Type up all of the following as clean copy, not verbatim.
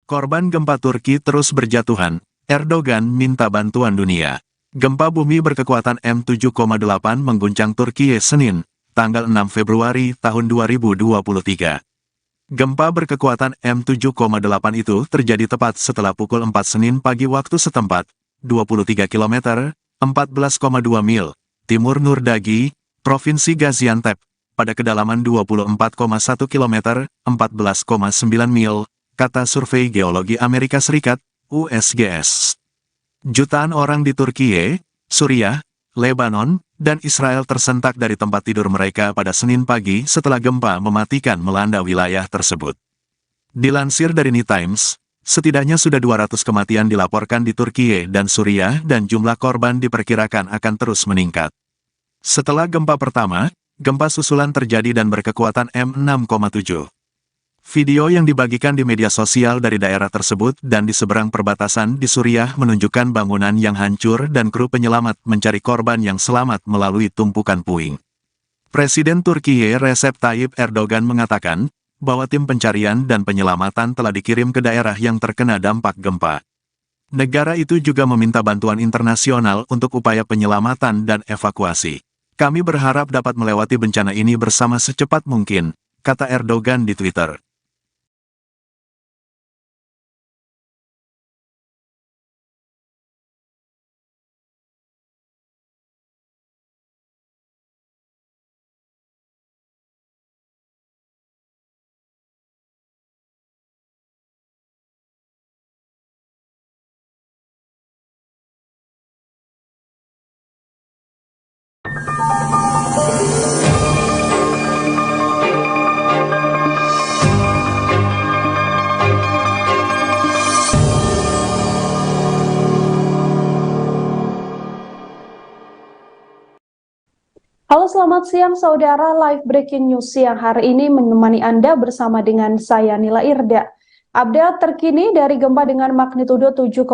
Korban gempa Turki terus berjatuhan, Erdogan minta bantuan dunia. Gempa bumi berkekuatan M7,8 mengguncang Turki Senin, tanggal 6 Februari tahun 2023. Gempa berkekuatan M7,8 itu terjadi tepat setelah pukul 4 Senin pagi waktu setempat, 23 km, 14,2 mil, timur Nurdagi, Provinsi Gaziantep, pada kedalaman 24,1 km, 14,9 mil, kata Survei Geologi Amerika Serikat, USGS. Jutaan orang di Turkiye, Suriah, Lebanon, dan Israel tersentak dari tempat tidur mereka pada Senin pagi setelah gempa mematikan melanda wilayah tersebut. Dilansir dari New Times, setidaknya sudah 200 kematian dilaporkan di Turkiye dan Suriah dan jumlah korban diperkirakan akan terus meningkat. Setelah gempa pertama, gempa susulan terjadi dan berkekuatan M6,7. Video yang dibagikan di media sosial dari daerah tersebut dan di seberang perbatasan di Suriah menunjukkan bangunan yang hancur dan kru penyelamat mencari korban yang selamat melalui tumpukan puing. Presiden Turkiye Recep Tayyip Erdogan mengatakan bahwa tim pencarian dan penyelamatan telah dikirim ke daerah yang terkena dampak gempa. Negara itu juga meminta bantuan internasional untuk upaya penyelamatan dan evakuasi. Kami berharap dapat melewati bencana ini bersama secepat mungkin, kata Erdogan di Twitter. Halo, selamat siang saudara. Live breaking news siang hari ini menemani Anda bersama dengan saya Nila Irda. Update terkini dari gempa dengan magnitudo 7,8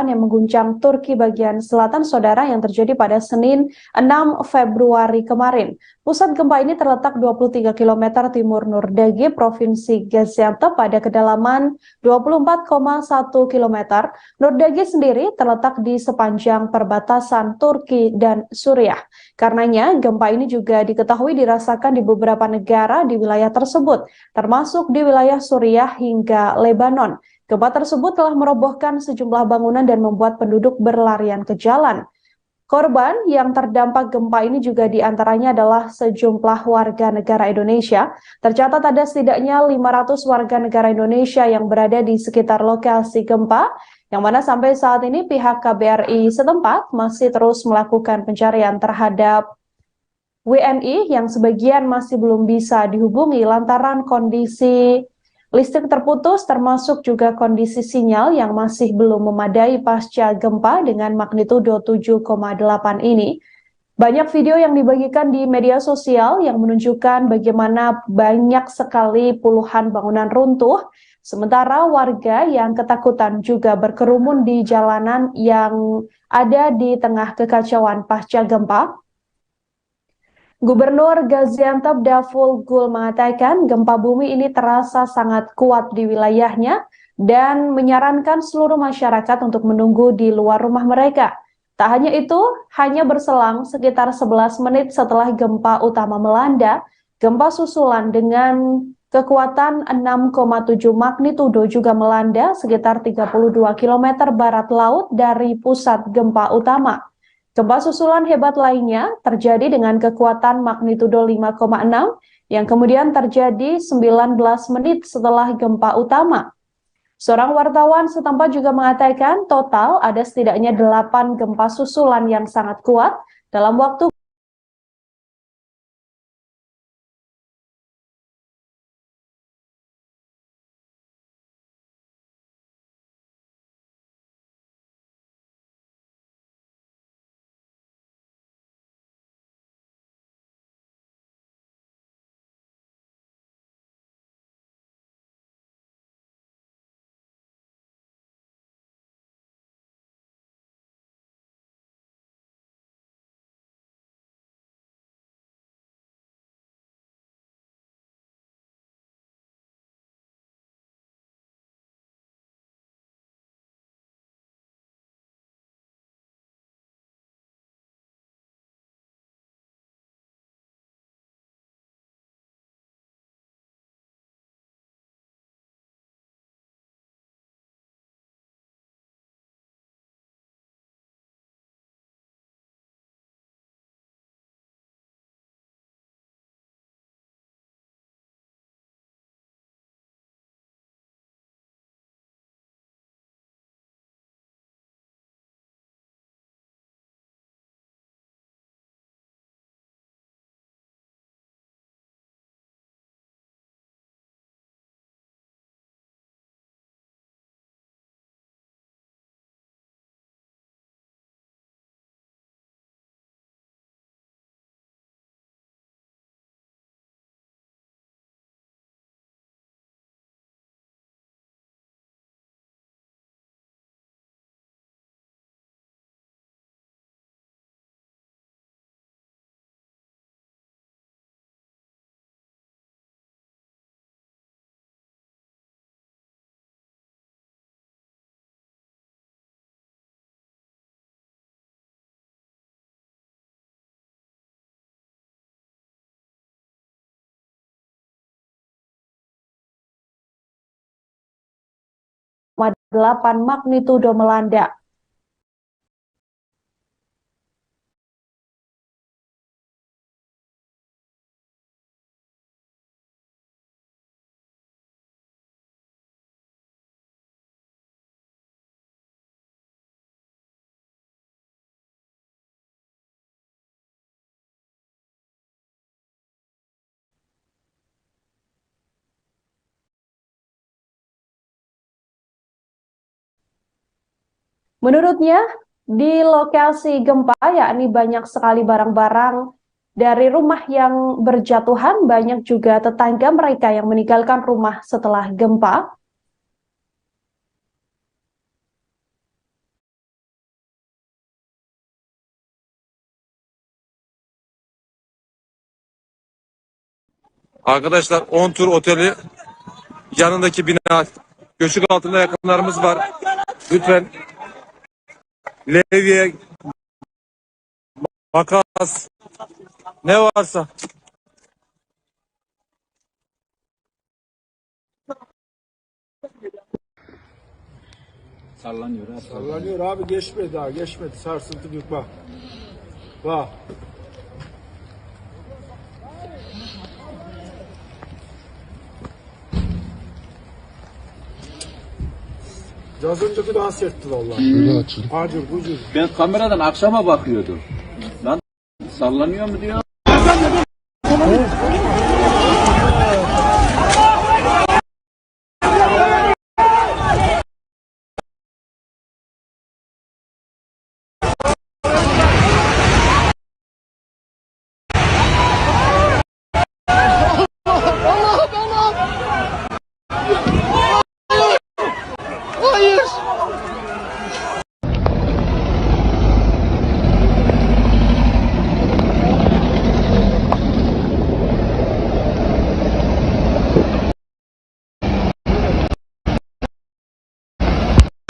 yang mengguncang Turki bagian selatan saudara yang terjadi pada Senin 6 Februari kemarin. Pusat gempa ini terletak 23 km timur Nurdagi, Provinsi Gaziantep pada kedalaman 24,1 km. Nurdagi sendiri terletak di sepanjang perbatasan Turki dan Suriah. Karenanya, gempa ini juga diketahui dirasakan di beberapa negara di wilayah tersebut, termasuk di wilayah Suriah hingga Lebanon. Gempa tersebut telah merobohkan sejumlah bangunan dan membuat penduduk berlarian ke jalan. Korban yang terdampak gempa ini juga diantaranya adalah sejumlah warga negara Indonesia. Tercatat ada setidaknya 500 warga negara Indonesia yang berada di sekitar lokasi gempa, yang mana sampai saat ini pihak KBRI setempat masih terus melakukan pencarian terhadap WNI yang sebagian masih belum bisa dihubungi lantaran kondisi listrik terputus, termasuk juga kondisi sinyal yang masih belum memadai pasca gempa dengan magnitudo 7,8 ini. Banyak video yang dibagikan di media sosial yang menunjukkan bagaimana banyak sekali puluhan bangunan runtuh, sementara warga yang ketakutan juga berkerumun di jalanan yang ada di tengah kekacauan pasca gempa. Gubernur Gaziantep Davul Gul mengatakan gempa bumi ini terasa sangat kuat di wilayahnya dan menyarankan seluruh masyarakat untuk menunggu di luar rumah mereka. Tak hanya itu, hanya berselang sekitar 11 menit setelah gempa utama melanda, gempa susulan dengan kekuatan 6,7 magnitudo juga melanda sekitar 32 km barat laut dari pusat gempa utama. Gempa susulan hebat lainnya terjadi dengan kekuatan magnitudo 5,6 yang kemudian terjadi 19 menit setelah gempa utama. Seorang wartawan setempat juga mengatakan total ada setidaknya 8 gempa susulan yang sangat kuat dalam waktu magnitudo melanda. Menurutnya, di lokasi gempa, yakni banyak sekali barang-barang dari rumah yang berjatuhan, banyak juga tetangga mereka yang meninggalkan rumah setelah gempa. Arkadaşlar 10 tur oteli yanındaki bina göçük altında yakınlarımız var. Lütfen levye, makas ne varsa Sallanıyor abi. Sallanıyor abi, geçmedi daha, geçmedi, sarsıntı büyük, bak. Bak. Az önceki daha sertti vallahi. Öyle açıldı. Acır bucur. Ben kameradan akşama bakıyordum. Lan sallanıyor mu diyor.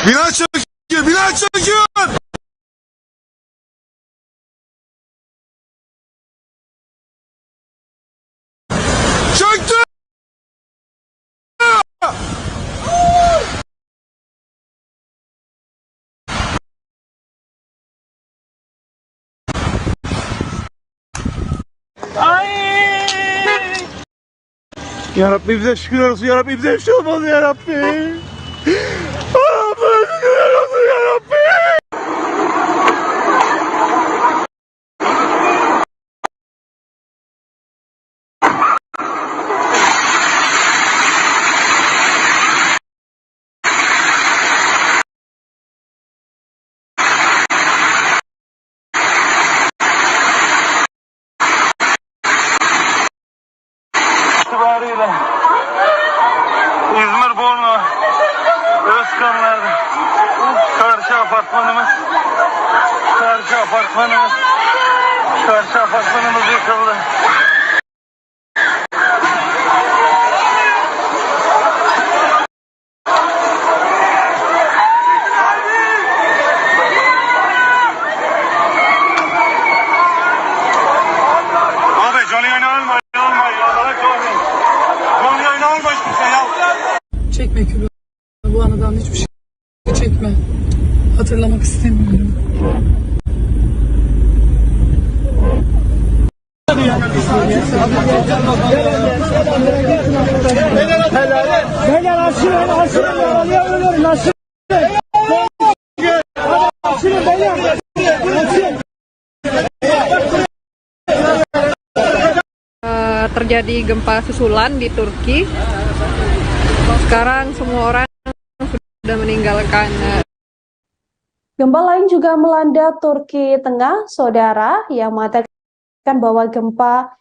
bina çöküyor, bina çöküyor. Çöktü. Ya Rabbi bize şükürler olsun, ya Rabbi bize bir şey olmaz ya Rabbi. Allah'ım şükürler olsun ya Rabbi. İtibariyle İzmir Bornu Özkanlar'da karşı apartmanımız yıkıldı. Abi canı yayını alma, Allah'a çoğalın. Canı yayını alma hiçbir şey ya. Çekme külü. Bu anadan hiçbir şey çekme. Hatırlamak istemiyorum. Terjadi gempa susulan di Turki. Sekarang semua orang sudah meninggalkan. Gempa lain juga melanda Turki Tengah, saudara, yang mengatakan bahwa gempa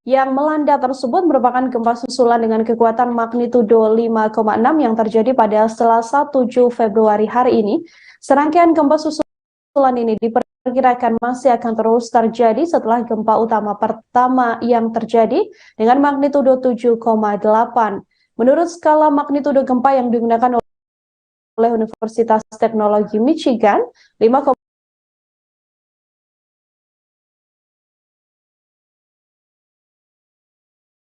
yang melanda tersebut merupakan gempa susulan dengan kekuatan magnitudo 5,6 yang terjadi pada Selasa 7 Februari hari ini. Serangkaian gempa susulan ini diperkirakan masih akan terus terjadi setelah gempa utama pertama yang terjadi dengan magnitudo 7,8. Menurut skala magnitudo gempa yang digunakan oleh Universitas Teknologi Michigan, 5,6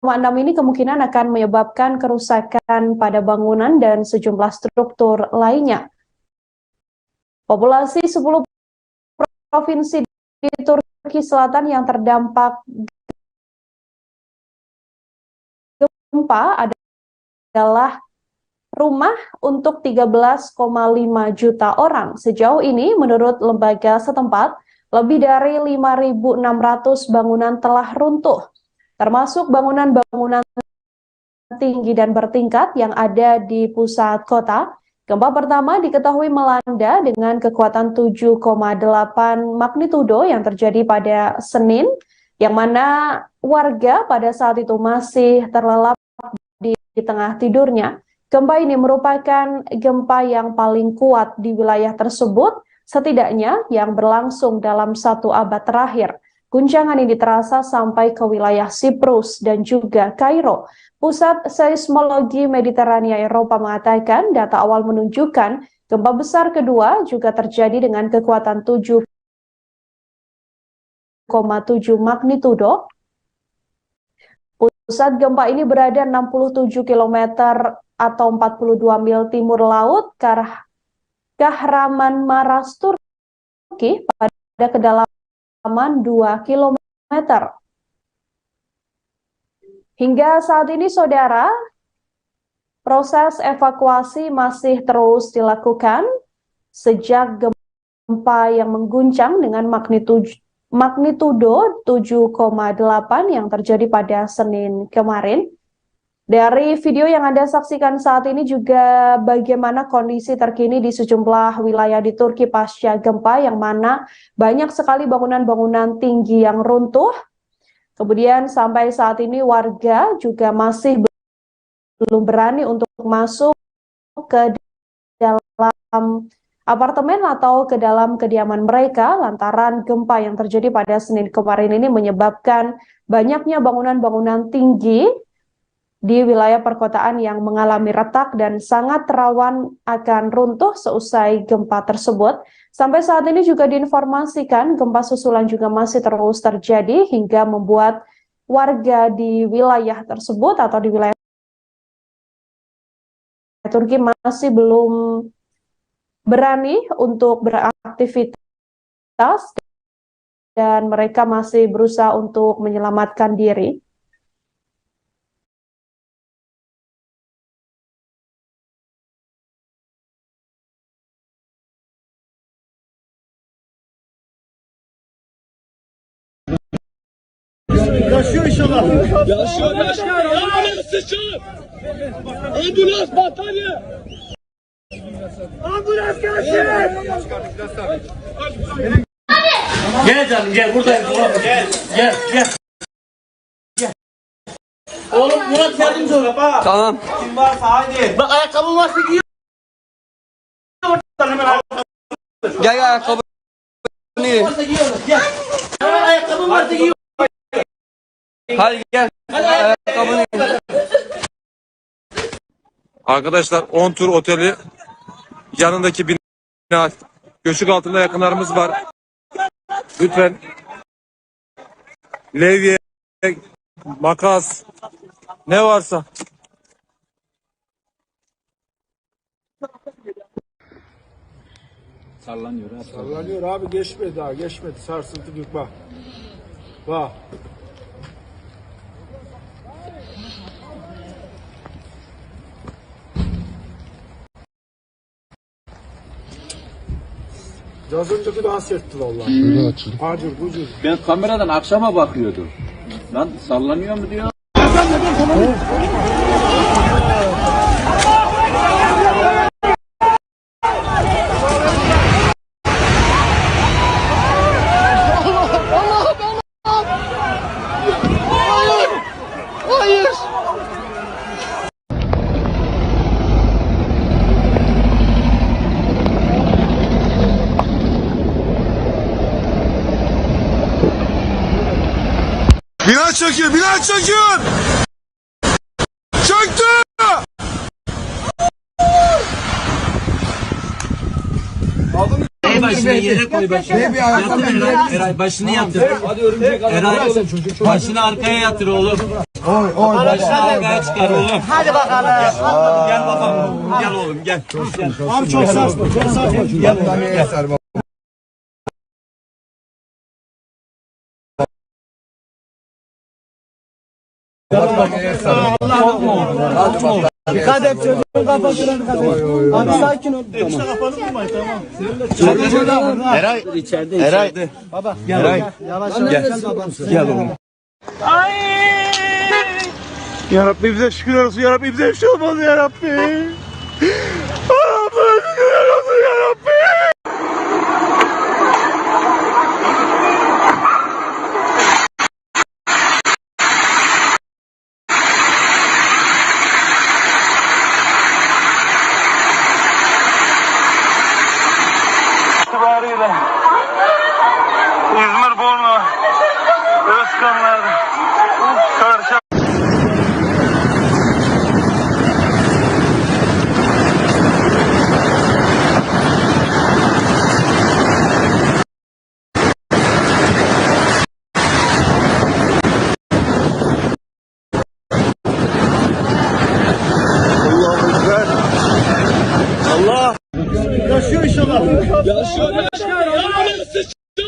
ini kemungkinan akan menyebabkan kerusakan pada bangunan dan sejumlah struktur lainnya. Populasi 10 provinsi di Turki Selatan yang terdampak gempa adalah rumah untuk 13,5 juta orang. Sejauh ini, menurut lembaga setempat, lebih dari 5.600 bangunan telah runtuh, termasuk bangunan-bangunan tinggi dan bertingkat yang ada di pusat kota. Gempa pertama diketahui melanda dengan kekuatan 7,8 magnitudo yang terjadi pada Senin, yang mana warga pada saat itu masih terlelap di tengah tidurnya. Gempa ini merupakan gempa yang paling kuat di wilayah tersebut, setidaknya yang berlangsung dalam 1 abad terakhir. Guncangan ini terasa sampai ke wilayah Siprus dan juga Kairo. Pusat Seismologi Mediterania Eropa mengatakan data awal menunjukkan gempa besar kedua juga terjadi dengan kekuatan 7,7 magnitudo. Pusat gempa ini berada 67 km atau 42 mil timur laut Kahramanmaras, Turki, pada kedalaman 2 km. Hingga saat ini, saudara, proses evakuasi masih terus dilakukan sejak gempa yang mengguncang dengan magnitudo 7,8 yang terjadi pada Senin kemarin. Dari video yang Anda saksikan saat ini juga bagaimana kondisi terkini di sejumlah wilayah di Turki pasca gempa, yang mana banyak sekali bangunan-bangunan tinggi yang runtuh. Kemudian sampai saat ini warga juga masih belum berani untuk masuk ke dalam apartemen atau ke dalam kediaman mereka lantaran gempa yang terjadi pada Senin kemarin ini menyebabkan banyaknya bangunan-bangunan tinggi di wilayah perkotaan yang mengalami retak dan sangat rawan akan runtuh seusai gempa tersebut. Sampai saat ini juga diinformasikan gempa susulan juga masih terus terjadi hingga membuat warga di wilayah tersebut atau di wilayah Turki masih belum berani untuk beraktivitas dan mereka masih berusaha untuk menyelamatkan diri. Yaşıyor inşallah. Yaşıyor. Ambulans sıçrar. Ambulans batarya. Ambulans gelsin. Gel canım gel buradayım. Gel. Oğlum Murat yardımcı ol. Tamam. Kim varsa haydi. Bak ayakkabın varsa giy. Gel ayakkabı. Gel. Ayakkabın varsa giy. Hadi gel. Ayakkabını. Arkadaşlar 10 tur oteli yanındaki bina, göçük altında yakınlarımız var. Lütfen levye, makas, ne varsa. Sallanıyor ha. Sallanıyor abi, geçmedi daha, geçmedi. Sarsıntı büyük, bak. Bak. Az önceki daha sertti vallahi. Şöyle açın. Acır, gucur. Ben kameradan akşama bakıyordum. Lan sallanıyor mu diyor. Bina çöküyor, bina çöküyor! Çöktü! başını yere koy başını. Yatır Eray. Eray başını yatır. Hadi örümcek adam. Eray başını arkaya yatır oğlum. Başını arkaya çıkar oğlum. Hadi bakalım. Gel babam. Gel oğlum gel. Abi çok sarsma. Çok sarsma. Gel oğlum gel. Dikkat et çocuğun kafasına dikkat et. Abi sakin ol. Tamam. Kafanı vurmayın tamam. Eray içeride içeride. Baba gel. Eray. Yavaş yavaş gel babam. Gel oğlum. Ya Rabbi bize şükürler olsun. Ya Rabbi bize bir şey olmaz ya Rabbi. Allah'ım şükürler olsun ya Rabbi. İtibariyle İzmir Bornu Özkanlar Karşı Yaşıyor inşallah. Yaşıyor. Ambulans sıçtı.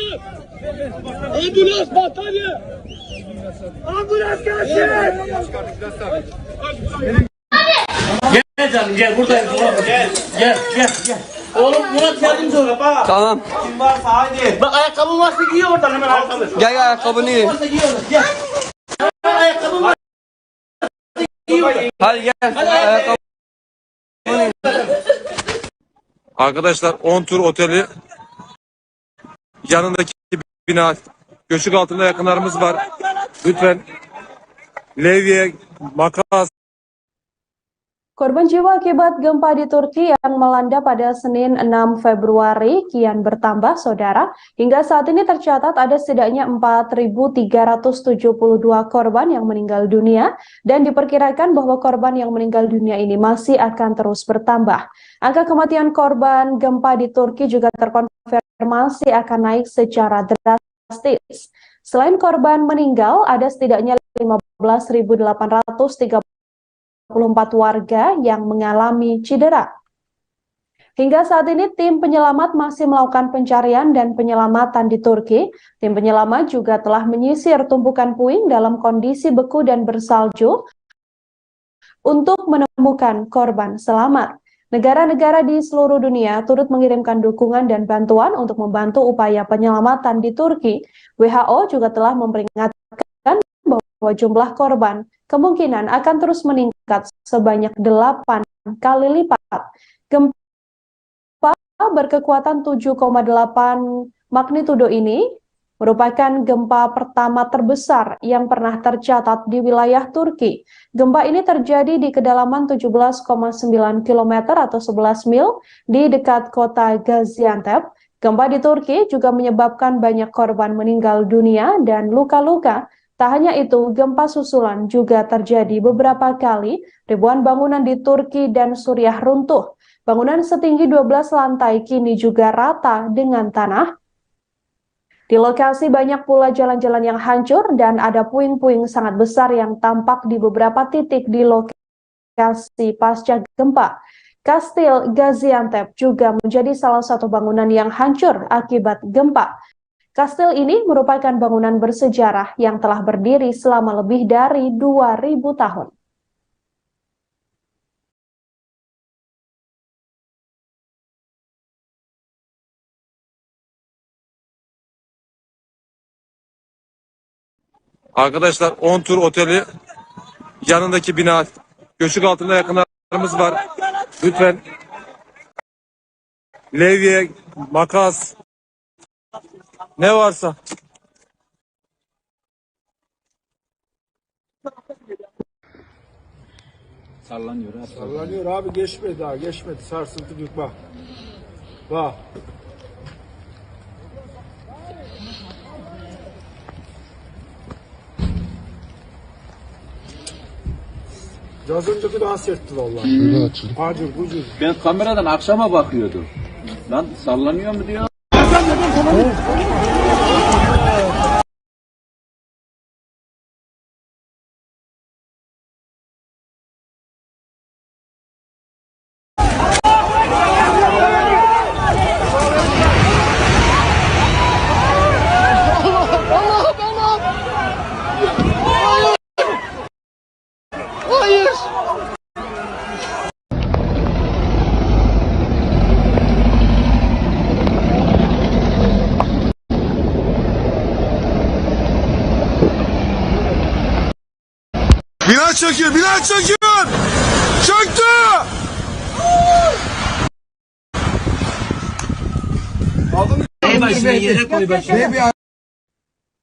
Ambulans battaniye. Ambulans gelsin. Gel canım gel buradayım oğlum gel. Gel. Oğlum Murat yardımcı ol bak. Tamam. Kim varsa haydi. Bak ayakkabın varsa giy oradan hemen ayakkabı. Gel ayakkabını giy. Varsa giy oradan gel. Ayakkabın varsa giy oradan. Hadi gel. Hadi ayakkabı. Arkadaşlar 10 tur oteli yanındaki bina göçük altında yakınlarımız var. Lütfen levye, makas. Korban jiwa akibat gempa di Turki yang melanda pada Senin 6 Februari kian bertambah, saudara. Hingga saat ini tercatat ada setidaknya 4.372 korban yang meninggal dunia dan diperkirakan bahwa korban yang meninggal dunia ini masih akan terus bertambah. Angka kematian korban gempa di Turki juga terkonfirmasi akan naik secara drastis. Selain korban meninggal, ada setidaknya 15.834 warga yang mengalami cedera. Hingga saat ini tim penyelamat masih melakukan pencarian dan penyelamatan di Turki. Tim penyelamat juga telah menyisir tumpukan puing dalam kondisi beku dan bersalju untuk menemukan korban selamat. Negara-negara di seluruh dunia turut mengirimkan dukungan dan bantuan untuk membantu upaya penyelamatan di Turki. WHO juga telah memperingatkan bahwa jumlah korban kemungkinan akan terus meningkat sebanyak 8 kali lipat. Gempa berkekuatan 7,8 magnitudo ini merupakan gempa pertama terbesar yang pernah tercatat di wilayah Turki. Gempa ini terjadi di kedalaman 17,9 km atau 11 mil di dekat kota Gaziantep. Gempa di Turki juga menyebabkan banyak korban meninggal dunia dan luka-luka. Tak hanya itu, gempa susulan juga terjadi beberapa kali. Ribuan bangunan di Turki dan Suriah runtuh. Bangunan setinggi 12 lantai kini juga rata dengan tanah. Di lokasi banyak pula jalan-jalan yang hancur dan ada puing-puing sangat besar yang tampak di beberapa titik di lokasi pasca gempa. Kastil Gaziantep juga menjadi salah satu bangunan yang hancur akibat gempa. Kastil ini merupakan bangunan bersejarah yang telah berdiri selama lebih dari 2000 tahun. Arkadaşlar 10 tur oteli yanındaki bina göçük altında yakınlarımız var. Lütfen levye, makas ne varsa. Sallanıyor abi. Sallanıyor abi, geçmedi daha, geçmedi. Sarsıntı büyük, bak. Bak. Az önceki daha sertti vallahi. Şöyle açın. Acır, bucur. Ben kameradan akşama bakıyordum. Lan sallanıyor mu diyor. Bina çöküyor, bina çöküyor! Çöktü!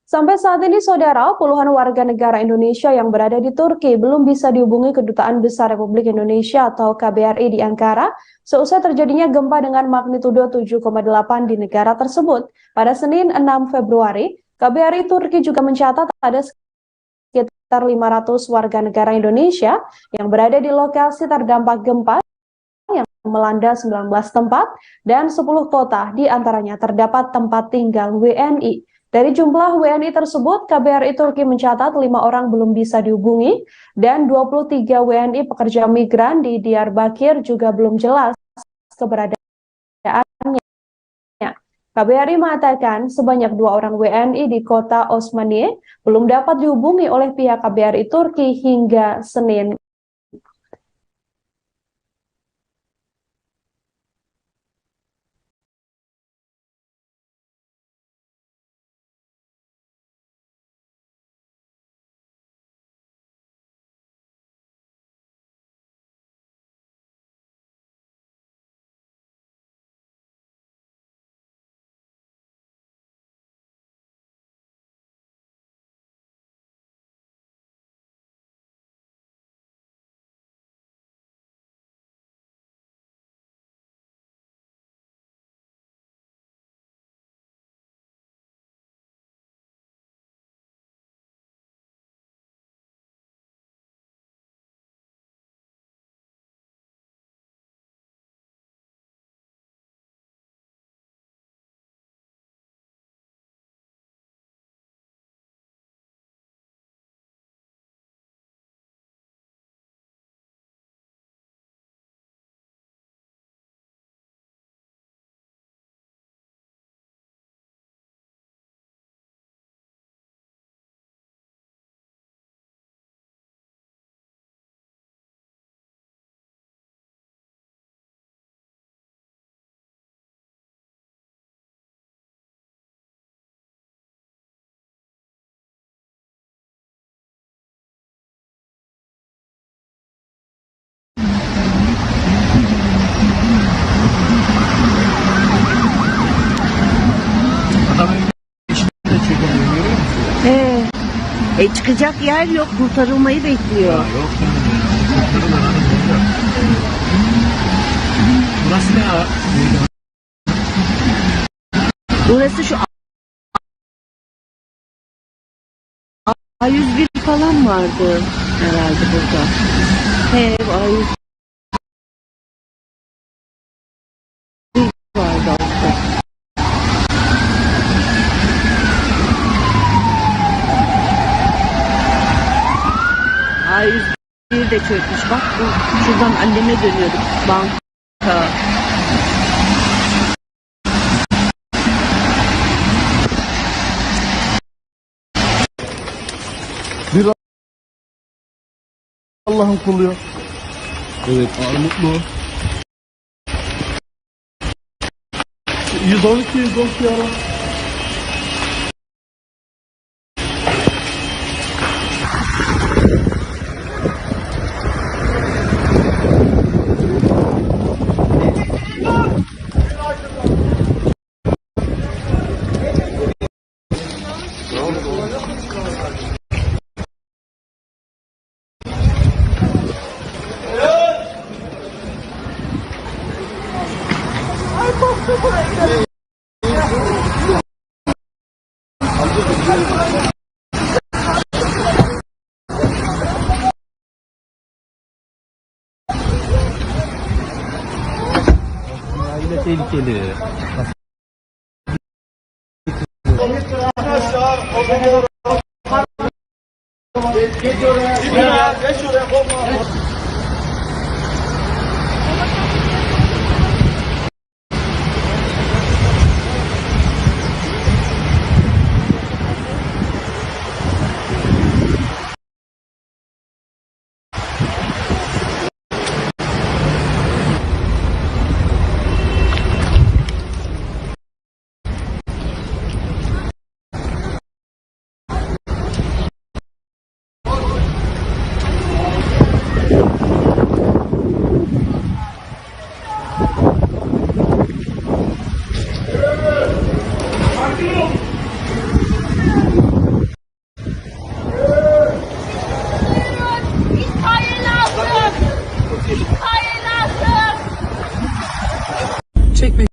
Sampai saat ini, saudara, puluhan warga negara Indonesia yang berada di Turki belum bisa dihubungi Kedutaan Besar Republik Indonesia atau KBRI di Ankara seusai terjadinya gempa dengan magnitudo 7,8 di negara tersebut. Pada Senin 6 Februari, KBRI Turki juga mencatat ada sekitar 500 warga negara Indonesia yang berada di lokasi terdampak gempa yang melanda 19 tempat dan 10 kota, di antaranya terdapat tempat tinggal WNI. Dari jumlah WNI tersebut, KBRI Turki mencatat 5 orang belum bisa dihubungi dan 23 WNI pekerja migran di Diyarbakir juga belum jelas keberadaannya. KBRI mengatakan sebanyak 2 orang WNI di kota Osmaniye belum dapat dihubungi oleh pihak KBRI Turki hingga Senin. Çıkacak yer yok, kurtarılmayı bekliyor. Burası ne ya? Burası şu A101 falan vardı herhalde burada. Ev A101 vardı orada. A101 de çökmüş. Bak şuradan anneme dönüyorduk. Banka. Allah'ın kulu. Evet, mutlu. 112 ara. Tehlikeli. Çekme.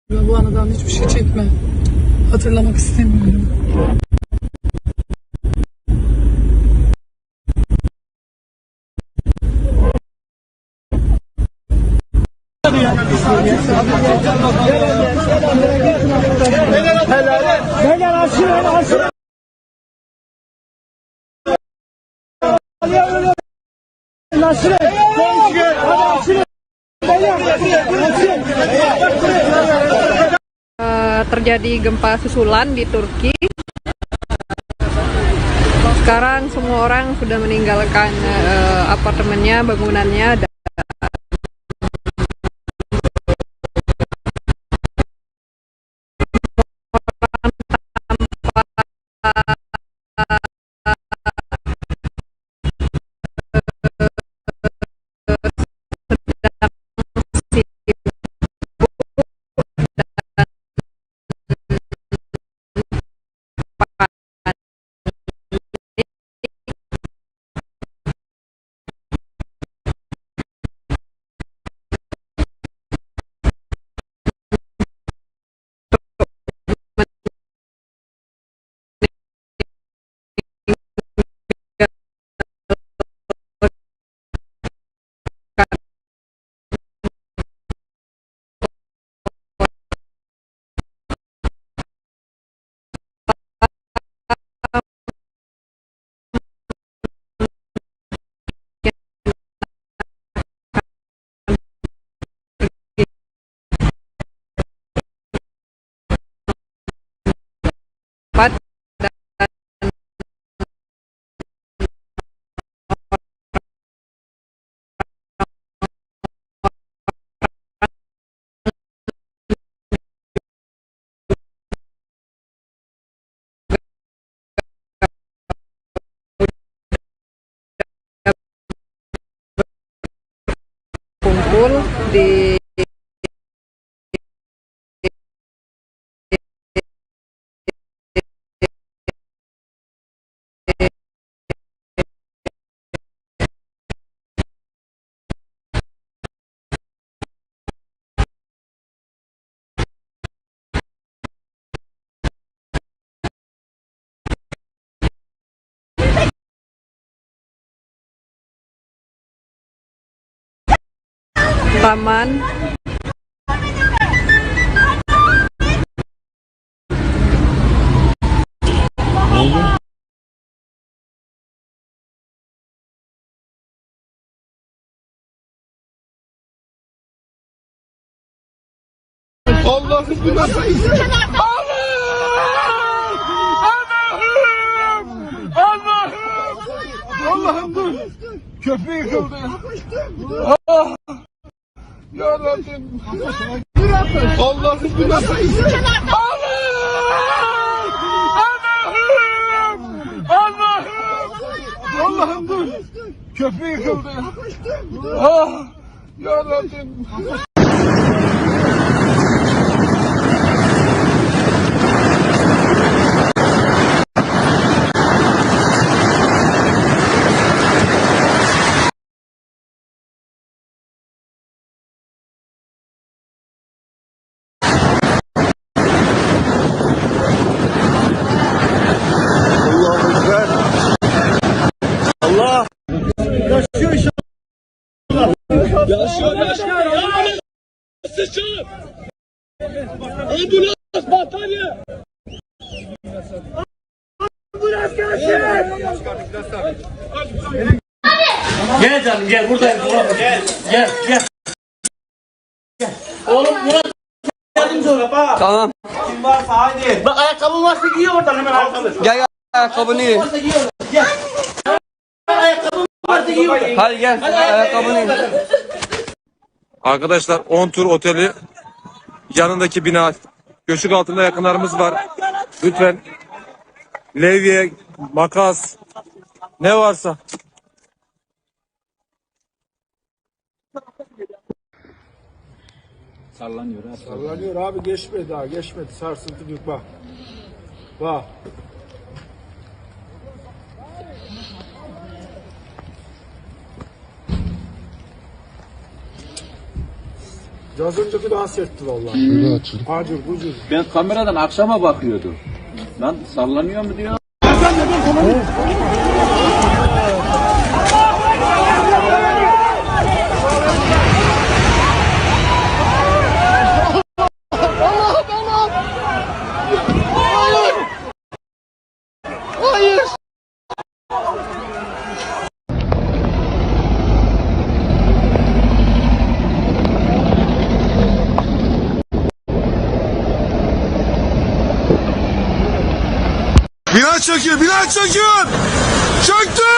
Bu anadan hiçbir şey çekme. Hatırlamak istemiyorum. Beyler aşırı. Nasıl? Terjadi gempa susulan di Turki. Sekarang semua orang sudah meninggalkan apartemennya, bangunannya. Kumpul di taman Allah'ım dur. Köprü yıkıldı. Ya Rabbim. Allah'ım dur. Allah'ım dur. Köprü yıkıldı. Ya Rabbim. Allah. Yaşıyor inşallah. Yaşıyor yaşıyor. Allah'ım sıçın. Ambulans batarya. Ambulans gelsin. Gel canım gel buradayım. Gel. Gel. Oğlum Murat yardımcı ol. Tamam. Kim varsa haydi. Bak ayakkabın varsa giy oradan hemen ayakkabı. Gel ayakkabını giy. Gel. Ayakkabın varsa giy oradan. Hadi gel. Hadi ayakkabını giy. Arkadaşlar 10 tur oteli yanındaki bina göçük altında yakınlarımız var. Lütfen levye, makas ne varsa. Sallanıyor ha. Sallanıyor abi, geçmedi daha, geçmedi. Sarsıntı büyük, bak. Bak. Az önceki dans etti vallahi. Acur bucur. Ben kameradan akşama bakıyordum. Lan sallanıyor mu diyor. Bina çöküyor, bina çöküyor! Çöktü!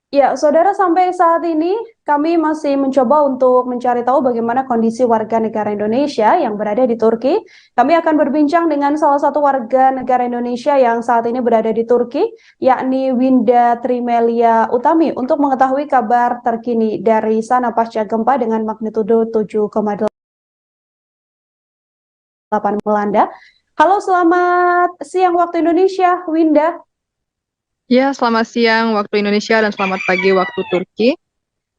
Ya, saudara, sampai saat ini kami masih mencoba untuk mencari tahu bagaimana kondisi warga negara Indonesia yang berada di Turki. Kami akan berbincang dengan salah satu warga negara Indonesia yang saat ini berada di Turki, yakni Winda Trimelia Utami, untuk mengetahui kabar terkini dari sana pasca gempa dengan magnitudo 7,8 melanda. Halo, selamat siang waktu Indonesia, Winda. Ya, selamat siang waktu Indonesia dan selamat pagi waktu Turki.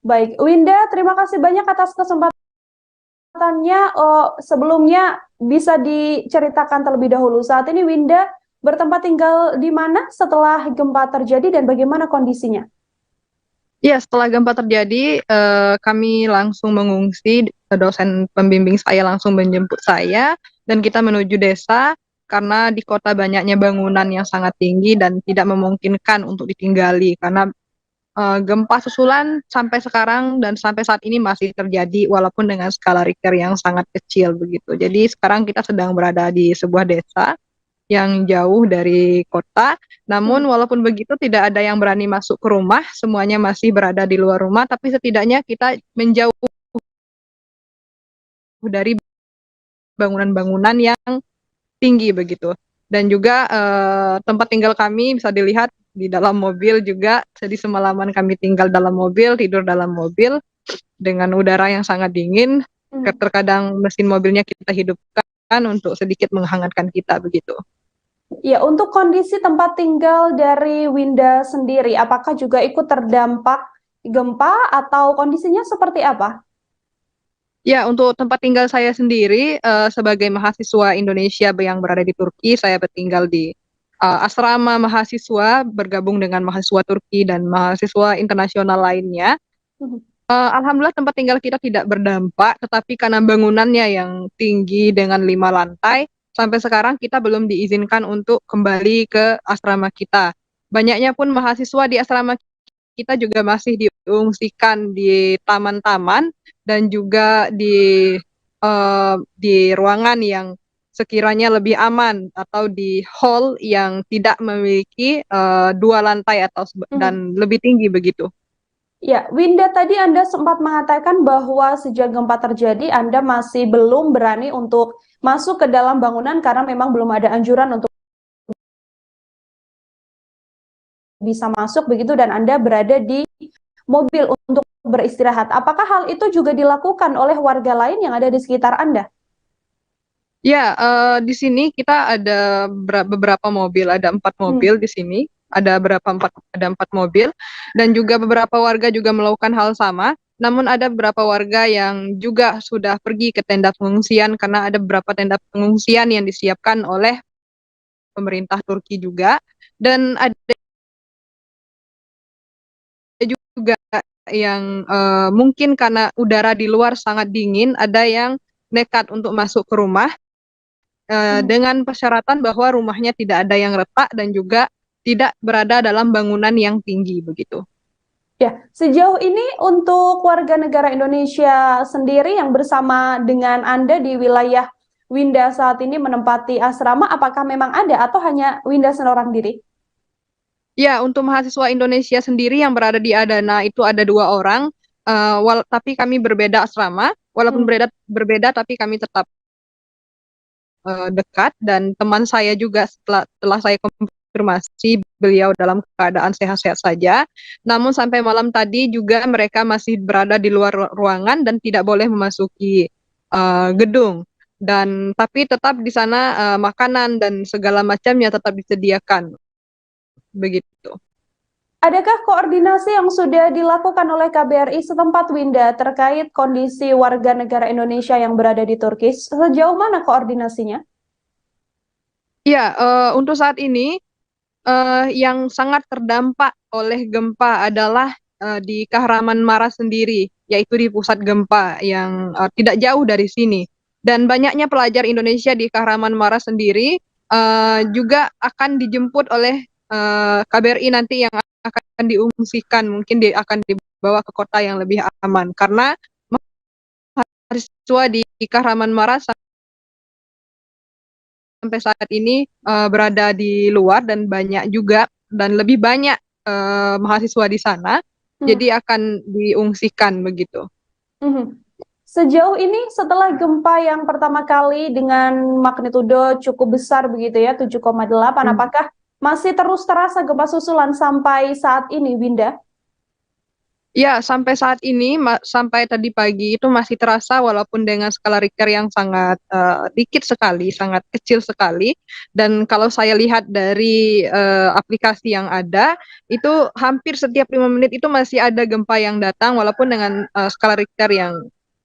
Baik, Winda, terima kasih banyak atas kesempatannya. Sebelumnya bisa diceritakan terlebih dahulu, saat ini Winda bertempat tinggal di mana setelah gempa terjadi dan bagaimana kondisinya? Ya, setelah gempa terjadi, kami langsung mengungsi, dosen pembimbing saya langsung menjemput saya, dan kita menuju desa, karena di kota banyaknya bangunan yang sangat tinggi dan tidak memungkinkan untuk ditinggali, karena gempa susulan sampai sekarang dan sampai saat ini masih terjadi walaupun dengan skala Richter yang sangat kecil begitu. Jadi sekarang kita sedang berada di sebuah desa yang jauh dari kota, namun walaupun begitu tidak ada yang berani masuk ke rumah, semuanya masih berada di luar rumah, tapi setidaknya kita menjauh dari bangunan-bangunan yang tinggi begitu. Dan juga tempat tinggal kami bisa dilihat di dalam mobil juga. Jadi semalaman kami tinggal dalam mobil, tidur dalam mobil dengan udara yang sangat dingin. Terkadang mesin mobilnya kita hidupkan untuk sedikit menghangatkan kita begitu. Ya, untuk kondisi tempat tinggal dari Winda sendiri, apakah juga ikut terdampak gempa atau kondisinya seperti apa? Ya, untuk tempat tinggal saya sendiri sebagai mahasiswa Indonesia yang berada di Turki, saya bertinggal di asrama mahasiswa bergabung dengan mahasiswa Turki dan mahasiswa internasional lainnya. Alhamdulillah tempat tinggal kita tidak berdampak, tetapi karena bangunannya yang tinggi dengan 5 lantai, sampai sekarang kita belum diizinkan untuk kembali ke asrama kita. Banyaknya pun mahasiswa di asrama kita juga masih diungsikan di taman-taman dan juga di ruangan yang sekiranya lebih aman atau di hall yang tidak memiliki 2 lantai atau dan lebih tinggi begitu. Ya, Winda, tadi Anda sempat mengatakan bahwa sejak gempa terjadi Anda masih belum berani untuk masuk ke dalam bangunan karena memang belum ada anjuran untuk bisa masuk begitu, dan Anda berada di mobil untuk beristirahat. Apakah hal itu juga dilakukan oleh warga lain yang ada di sekitar Anda? Ya, di sini kita ada beberapa mobil, ada 4 mobil di sini, ada 4 mobil, dan juga beberapa warga juga melakukan hal sama. Namun ada beberapa warga yang juga sudah pergi ke tenda pengungsian karena ada beberapa tenda pengungsian yang disiapkan oleh pemerintah Turki juga, dan ada juga yang mungkin karena udara di luar sangat dingin, ada yang nekat untuk masuk ke rumah dengan persyaratan bahwa rumahnya tidak ada yang retak dan juga tidak berada dalam bangunan yang tinggi begitu. Ya, sejauh ini untuk warga negara Indonesia sendiri yang bersama dengan Anda di wilayah Winda saat ini menempati asrama, apakah memang ada atau hanya Winda seorang diri? Ya, untuk mahasiswa Indonesia sendiri yang berada di Adana itu ada 2 orang, tapi kami berbeda asrama, walaupun berbeda tapi kami tetap dekat, dan teman saya juga setelah saya konfirmasi beliau dalam keadaan sehat-sehat saja. Namun sampai malam tadi juga mereka masih berada di luar ruangan dan tidak boleh memasuki gedung. Dan tapi tetap di sana makanan dan segala macamnya tetap disediakan. Begitu. Adakah koordinasi yang sudah dilakukan oleh KBRI setempat, Winda, terkait kondisi warga negara Indonesia yang berada di Turki? Sejauh mana koordinasinya? Ya, untuk saat ini yang sangat terdampak oleh gempa adalah di Kahramanmaraş sendiri, yaitu di pusat gempa yang tidak jauh dari sini. Dan banyaknya pelajar Indonesia di Kahramanmaraş sendiri juga akan dijemput oleh KBRI nanti yang akan diungsikan, mungkin akan dibawa ke kota yang lebih aman, karena mahasiswa di Kahramanmaraş sampai saat ini berada di luar dan lebih banyak mahasiswa di sana, jadi akan diungsikan begitu. Sejauh ini setelah gempa yang pertama kali dengan magnitudo cukup besar begitu ya, 7,8, apakah masih terus terasa gempa susulan sampai saat ini, Winda? Ya, sampai saat ini, sampai tadi pagi itu masih terasa, walaupun dengan skala Richter yang sangat dikit sekali, sangat kecil sekali. Dan kalau saya lihat dari aplikasi yang ada, itu hampir setiap 5 menit itu masih ada gempa yang datang, walaupun dengan skala Richter yang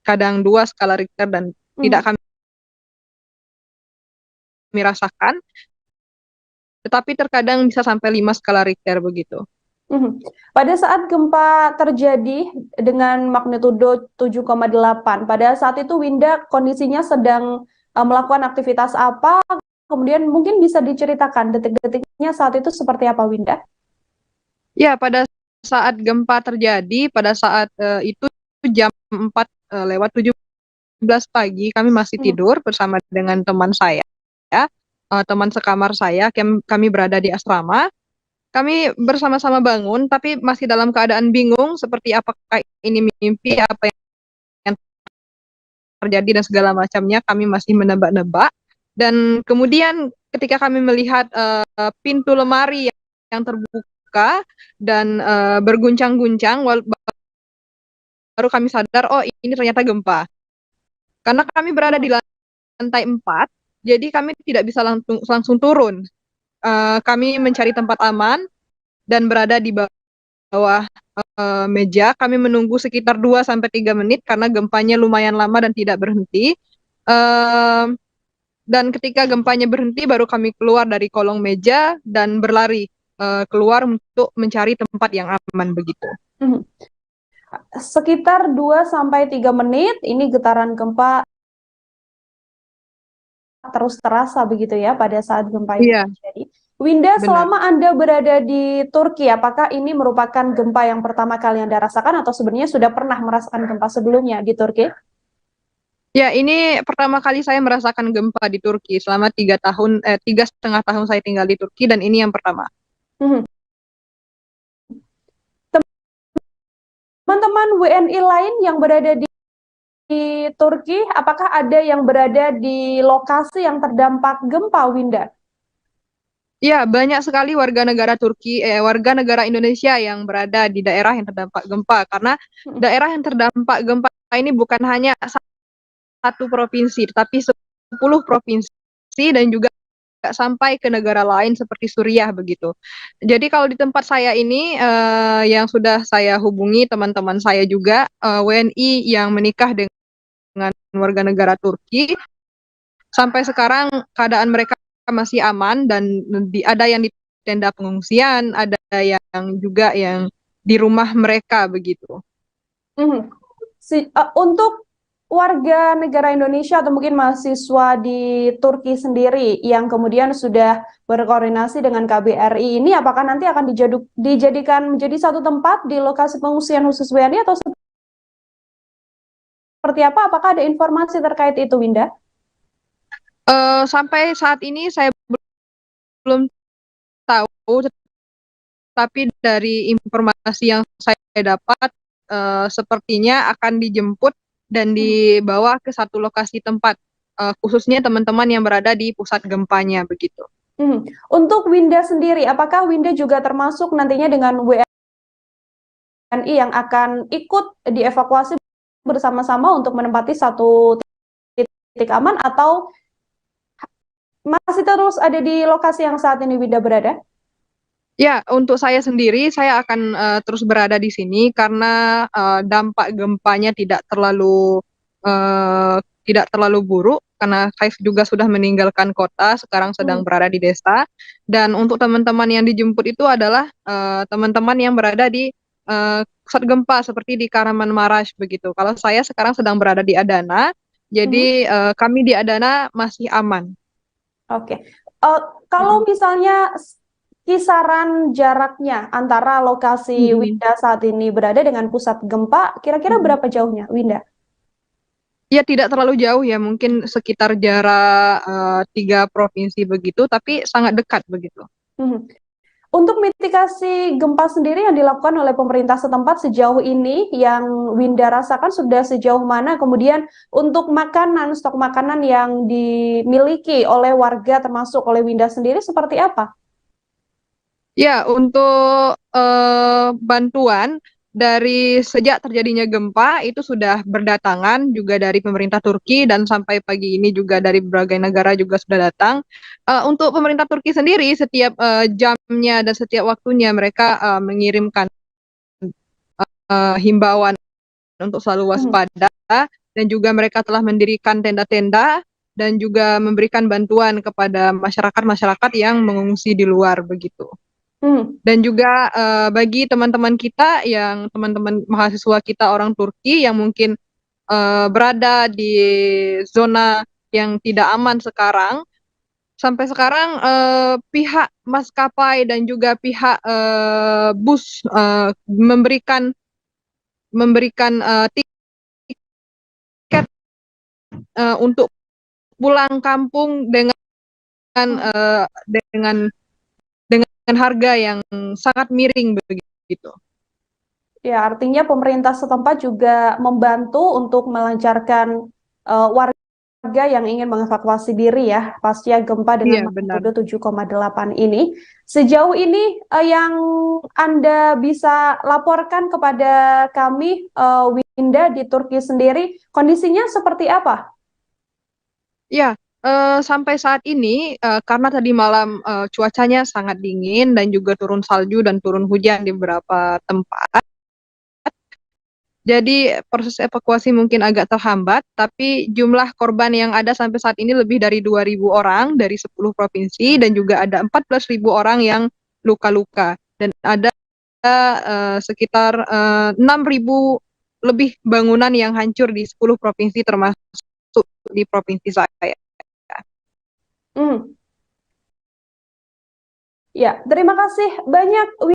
kadang 2 skala Richter dan tidak kami rasakan, tetapi terkadang bisa sampai 5 skala Richter begitu. Pada saat gempa terjadi dengan magnitudo 7,8, pada saat itu Winda kondisinya sedang melakukan aktivitas apa? Kemudian mungkin bisa diceritakan detik-detiknya saat itu seperti apa, Winda? Ya, pada saat gempa terjadi, pada saat itu jam 4:17 pagi, kami masih tidur bersama dengan teman saya, teman sekamar saya, kami berada di asrama. Kami bersama-sama bangun, tapi masih dalam keadaan bingung, seperti apakah ini mimpi, apa yang terjadi dan segala macamnya, kami masih menebak-nebak. Dan kemudian ketika kami melihat pintu lemari yang terbuka dan berguncang-guncang, baru kami sadar, oh ini ternyata gempa. Karena kami berada di lantai 4, jadi kami tidak bisa langsung turun. Kami mencari tempat aman dan berada di bawah meja. Kami menunggu sekitar 2-3 menit karena gempanya lumayan lama dan tidak berhenti. Dan ketika gempanya berhenti, baru kami keluar dari kolong meja dan berlari keluar untuk mencari tempat yang aman begitu. Sekitar 2-3 menit ini getaran gempa terus terasa begitu ya pada saat gempa itu terjadi. Winda, selama Anda berada di Turki, apakah ini merupakan gempa yang pertama kali Anda rasakan atau sebenarnya sudah pernah merasakan gempa sebelumnya di Turki? Ya, ini pertama kali saya merasakan gempa di Turki selama 3,5 tahun saya tinggal di Turki, dan ini yang pertama. Teman-teman WNI lain yang berada di Turki, apakah ada yang berada di lokasi yang terdampak gempa, Winda? Ya, banyak sekali warga negara Indonesia yang berada di daerah yang terdampak gempa, karena daerah yang terdampak gempa ini bukan hanya satu provinsi, tapi 10 provinsi dan juga sampai ke negara lain seperti Suriah begitu. Jadi kalau di tempat saya ini yang sudah saya hubungi teman-teman saya juga WNI yang menikah dengan warga negara Turki, sampai sekarang keadaan mereka masih aman dan ada yang di tenda pengungsian, ada yang juga yang di rumah mereka begitu. Mhm. Untuk warga negara Indonesia atau mungkin mahasiswa di Turki sendiri yang kemudian sudah berkoordinasi dengan KBRI ini, apakah nanti akan dijadikan menjadi satu tempat di lokasi pengungsian khusus WNI atau seperti apa? Apakah ada informasi terkait itu, Winda? Sampai saat ini saya belum tahu, tapi dari informasi yang saya dapat, sepertinya akan dijemput dan dibawa ke satu lokasi tempat, khususnya teman-teman yang berada di pusat gempanya begitu. Untuk Winda sendiri, apakah Winda juga termasuk nantinya dengan WNI yang akan ikut dievakuasi bersama-sama untuk menempati satu titik aman, atau masih terus ada di lokasi yang saat ini Winda berada? Ya, untuk saya sendiri, saya akan terus berada di sini karena dampak gempanya tidak terlalu buruk, karena saya juga sudah meninggalkan kota, sekarang sedang berada di desa. Dan untuk teman-teman yang dijemput itu adalah teman-teman yang berada di pusat gempa seperti di Kahramanmaraş begitu. Kalau saya sekarang sedang berada di Adana, jadi kami di Adana masih aman. Oke. Kalau misalnya kisaran jaraknya antara lokasi Winda saat ini berada dengan pusat gempa, kira-kira berapa jauhnya, Winda? Ya, tidak terlalu jauh ya, mungkin sekitar jarak 3 provinsi begitu, tapi sangat dekat begitu. Untuk mitigasi gempa sendiri yang dilakukan oleh pemerintah setempat sejauh ini, yang Winda rasakan sudah sejauh mana? Kemudian untuk makanan, stok makanan yang dimiliki oleh warga termasuk oleh Winda sendiri seperti apa? Ya, untuk bantuan dari sejak terjadinya gempa itu sudah berdatangan juga dari pemerintah Turki, dan sampai pagi ini juga dari berbagai negara juga sudah datang. Untuk pemerintah Turki sendiri, setiap jamnya dan setiap waktunya mereka mengirimkan himbauan untuk selalu waspada, dan juga mereka telah mendirikan tenda-tenda dan juga memberikan bantuan kepada masyarakat-masyarakat yang mengungsi di luar begitu. Dan juga bagi teman-teman kita, yang teman-teman mahasiswa kita orang Turki yang mungkin berada di zona yang tidak aman sekarang, sampai sekarang pihak maskapai dan juga pihak bus memberikan tiket untuk pulang kampung dengan harga yang sangat miring begitu. Ya, artinya pemerintah setempat juga membantu untuk melancarkan warga yang ingin mengevakuasi diri ya pasca gempa dengan magnitudo 7,8 ini. Sejauh ini yang Anda bisa laporkan kepada kami, Winda, di Turki sendiri, kondisinya seperti apa? Ya, sampai saat ini karena tadi malam cuacanya sangat dingin dan juga turun salju dan turun hujan di beberapa tempat, jadi proses evakuasi mungkin agak terhambat, tapi jumlah korban yang ada sampai saat ini lebih dari 2.000 orang dari 10 provinsi, dan juga ada 14.000 orang yang luka-luka, dan ada sekitar 6.000 lebih bangunan yang hancur di 10 provinsi termasuk di provinsi saya. Ya, terima kasih banyak